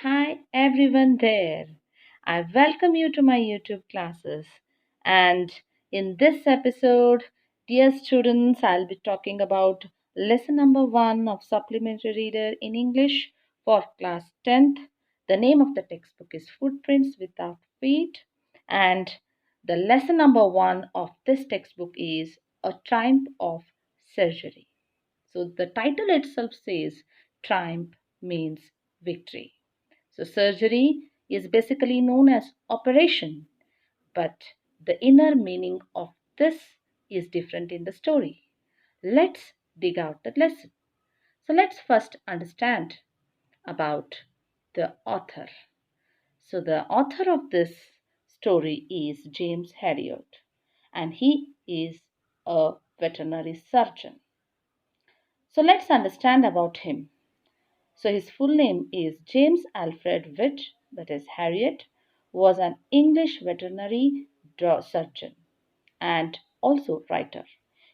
Hi everyone there. I welcome you to my YouTube classes. And in this episode, dear students, I'll be talking about lesson number 1 of supplementary reader in English for class 10th. The name of the textbook is Footprints Without Feet. And the lesson number 1 of this textbook is A Triumph of Surgery. So the title itself says triumph means victory. So surgery is basically known as operation, but the inner meaning of this is different in the story. Let's dig out the lesson. So let's first understand about the author. So the author of this story is James Herriot, and he is a veterinary surgeon. So let's understand about him. So his full name is James Alfred Witt, that is Harriet, was an English veterinary surgeon and also writer.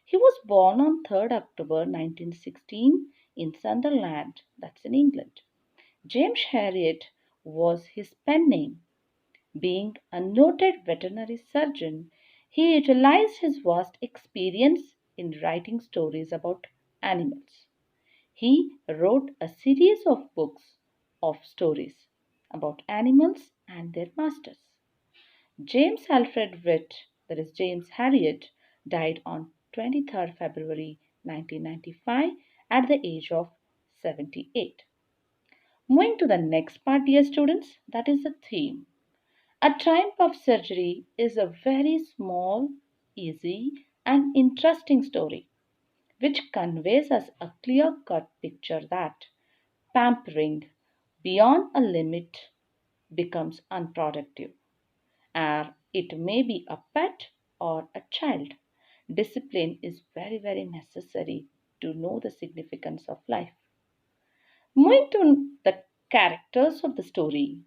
He was born on 3rd October 1916 in Sunderland, that's in England. James Harriet was his pen name. Being a noted veterinary surgeon, he utilized his vast experience in writing stories about animals. He wrote a series of books of stories about animals and their masters. James Alfred Witt, that is James Harriot, died on 23rd February 1995 at the age of 78. Moving to the next part, dear students, that is the theme. A Triumph of Surgery is a very small, easy, and interesting story which conveys us a clear cut picture that pampering beyond a limit becomes unproductive. Or it may be a pet or a child. Discipline is very, very necessary to know the significance of life. Moving to the characters of the story.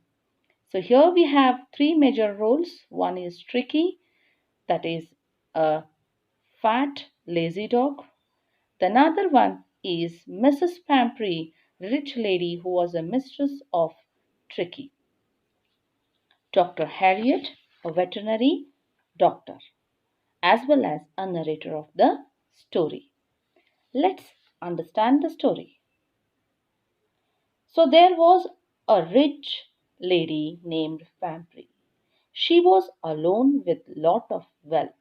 So here we have three major roles. One is Tricky, that is a fat, lazy dog. The another one is Mrs. Pamprey, rich lady who was a mistress of Tricky. Dr. Harriet, a veterinary doctor, as well as a narrator of the story. Let's understand the story. So there was a rich lady named Pamprey. She was alone with lot of wealth.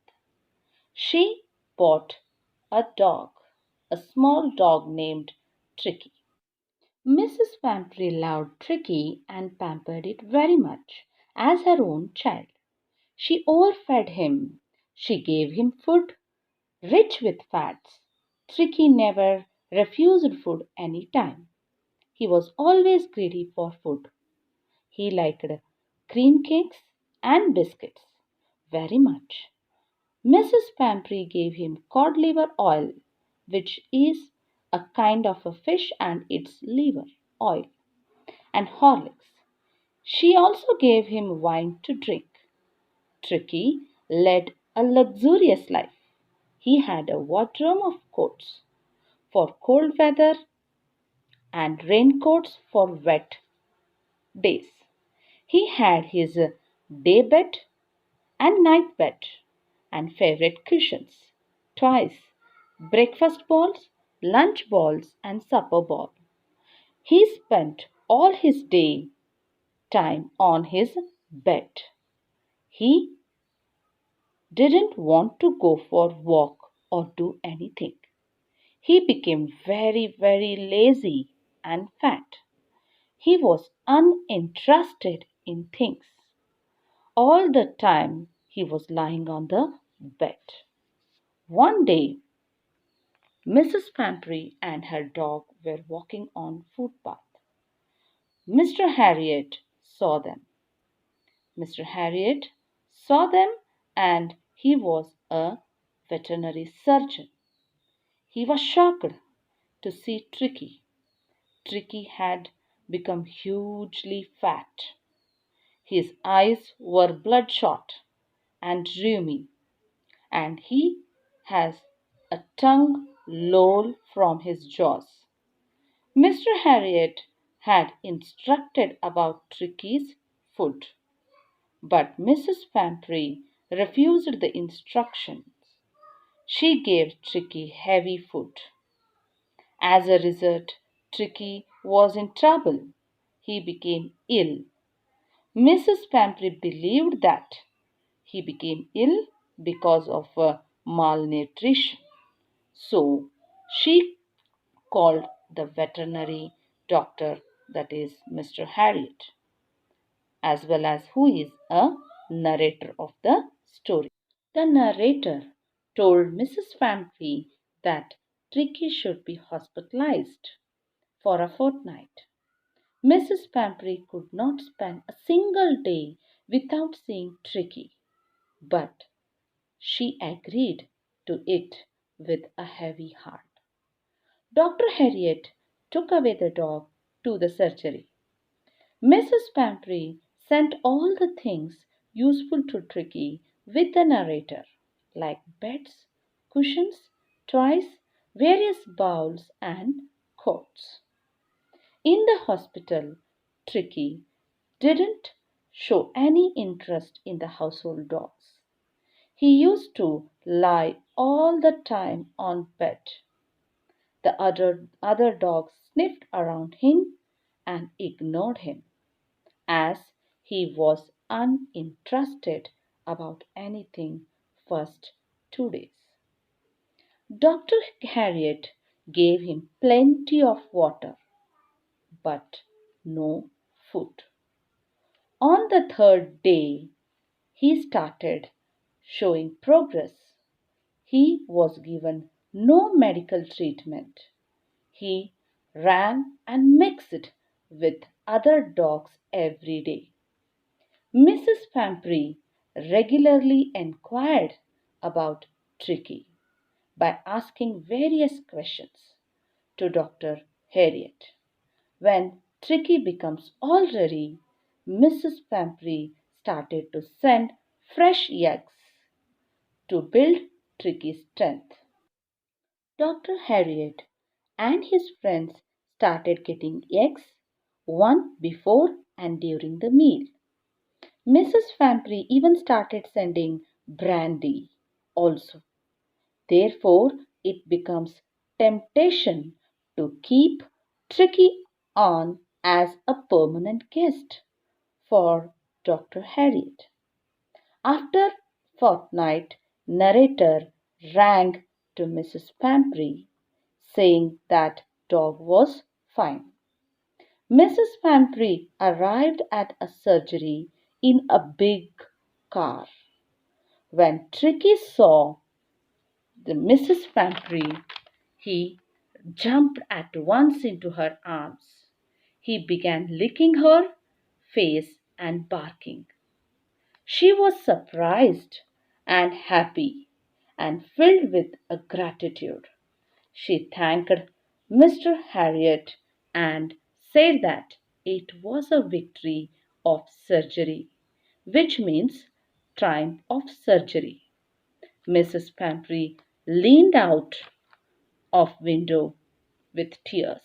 She bought a dog, a small dog named Tricky. Mrs. Pamprey loved Tricky and pampered it very much, as her own child. She overfed him. She gave him food rich with fats. Tricky never refused food any time. He was always greedy for food. He liked cream cakes and biscuits very much. Mrs. Pamprey gave him cod liver oil, which is a kind of a fish and its liver oil, and Horlicks. She also gave him wine to drink. Tricky led a luxurious life. He had a wardrobe of coats for cold weather and raincoats for wet days. He had his day bed and night bed and favorite cushions, toys, breakfast balls, lunch balls, and supper ball. He spent all his day time on his bed. He didn't want to go for walk or do anything. He became very, very lazy and fat. He was uninterested in things. All the time he was lying on the bed. One day, Mrs. Pamprey and her dog were walking on footpath. Mr. Harriet saw them. Mr. Harriet saw them and he was a veterinary surgeon. He was shocked to see Tricky. Tricky had become hugely fat. His eyes were bloodshot and rheumy, and he has a tongue loll from his jaws. Mr. Harriet had instructed about Tricky's food, but Mrs. Pamprey refused the instructions. She gave Tricky heavy food. As a result, Tricky was in trouble. He became ill. Mrs. Pamprey believed that he became ill because of malnutrition. So she called the veterinary doctor, that is Mr. Harriet, as well as who is a narrator of the story. The narrator told Mrs. Pamprey that Tricky should be hospitalized for a fortnight. Mrs. Pamprey could not spend a single day without seeing Tricky, but she agreed to it with a heavy heart. Dr. Harriet took away the dog to the surgery. Mrs. Pamprey sent all the things useful to Tricky with the narrator, like beds, cushions, toys, various bowls, and coats. In the hospital, Tricky didn't show any interest in the household dogs. He used to lie all the time on bed. The other dogs sniffed around him and ignored him, as he was uninterested about anything first 2 days. Dr. Harriet gave him plenty of water, but no food. On the third day, he started showing progress. He was given no medical treatment. He ran and mixed with other dogs every day. Mrs. Pamprey regularly inquired about Tricky by asking various questions to Dr. Harriet. When Tricky becomes all ready, Mrs. Pamprey started to send fresh eggs to build Tricky's strength. Dr. Harriet and his friends started getting eggs one before and during the meal. Mrs. Pamprey even started sending brandy also. Therefore, it becomes temptation to keep Tricky on as a permanent guest for Dr. Harriet. After fortnight, narrator rang to Mrs. Pamprey saying that dog was fine. Mrs. Pamprey arrived at a surgery in a big car. When Tricky saw the Mrs. Pamprey, he jumped at once into her arms. He began licking her face and barking. She was surprised and happy and filled with a gratitude. She thanked Mr. Harriet and said that it was a victory of surgery, which means triumph of surgery. Mrs. Pamprey leaned out of window with tears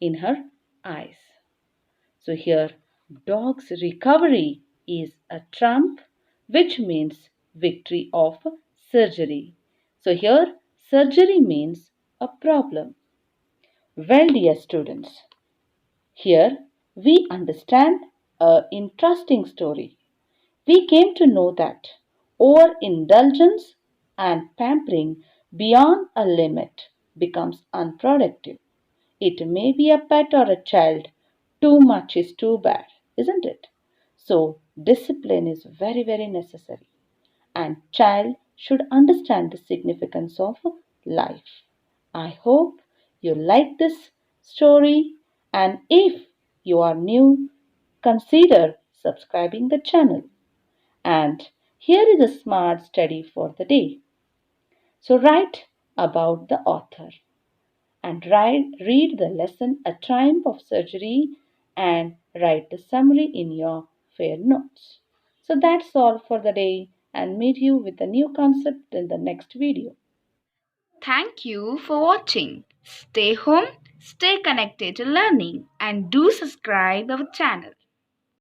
in her eyes. So here, dog's recovery is a trump, which means victory of surgery. So here, surgery means a problem. Well, dear students, here we understand a interesting story. We came to know that overindulgence and pampering beyond a limit becomes unproductive. It may be a pet or a child. Too much is too bad, isn't it? So, discipline is very, very necessary. And child should understand the significance of life. I hope you like this story, and if you are new, consider subscribing the channel. And here is a smart study for the day. So write about the author and read the lesson A Triumph of Surgery and write the summary in your fair notes. So that's all for the day and meet you with a new concept in the next video. Thank you for watching. Stay home, Stay connected to learning and do subscribe our channel.